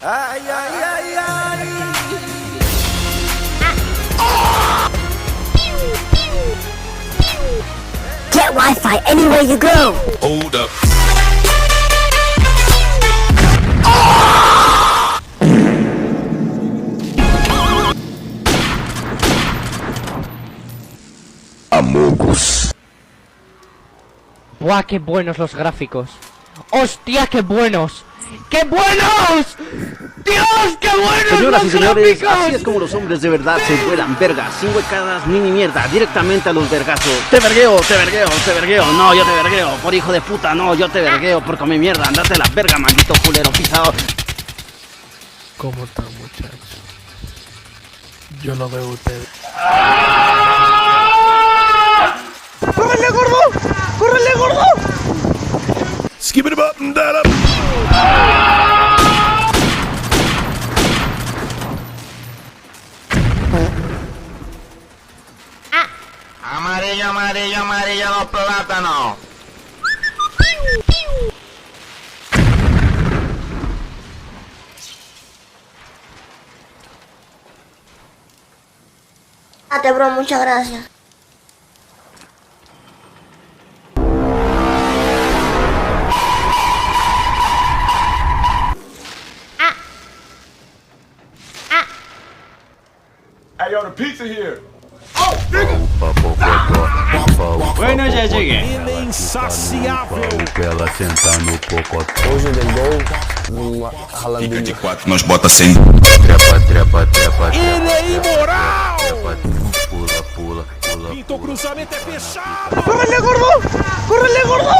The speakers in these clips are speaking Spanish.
Ay, ay, ay, ay. Get Wi-Fi anywhere you go. Hold up. Amogus. ¡Buah, qué buenos los gráficos! ¡Hostia, qué buenos! ¡Qué buenos! ¡Dios, qué buenos! Señoras y los señores, gráficos! así es como los hombres de verdad se vuelan vergas, sin huecadas ni mierda, directamente a los vergazos. Te vergueo, te vergueo, te vergueo, no, yo te vergueo, por hijo de puta, no, yo te vergueo, por comer mierda, andate a la verga, maldito culero pisado. ¿Cómo están, muchachos? Yo lo veo a ustedes. ¡Córrele, gordo! ¡Córrele, gordo! Skip it up and that up. Amarillo, amarillo, amarillo los plátanos. Date, bro, muchas gracias. Hey, yo, the pizza here. Bueno, ya llegué. Ela sentar no pocotó. Hoje del gol, ralando. Fica de quatro, nós bota 100. Trepa, trepa, trepa. Ele é imoral! Pula, pula, pula. Pintou cruzamento é fechado! ¡Córrele, gordo! ¡Córrele, gordo!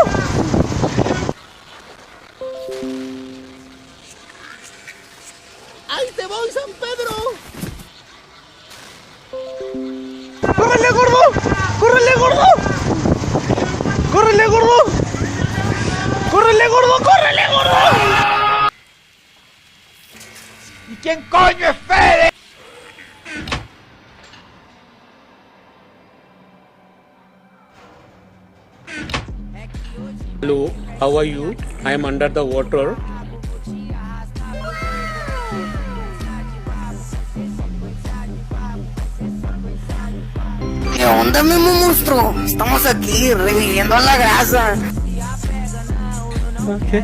¡Ahí te voy, San Pedro! ¡Córrele, gordo! ¡Córrele, gordo! ¡Córrele, gordo! ¡Córrele, gordo! ¡Córrele, gordo! ¿Y quién coño es Fede? Hello, how are you? I am under the water. ¿Qué onda, Memo monstruo? Estamos aquí reviviendo la grasa. Okay.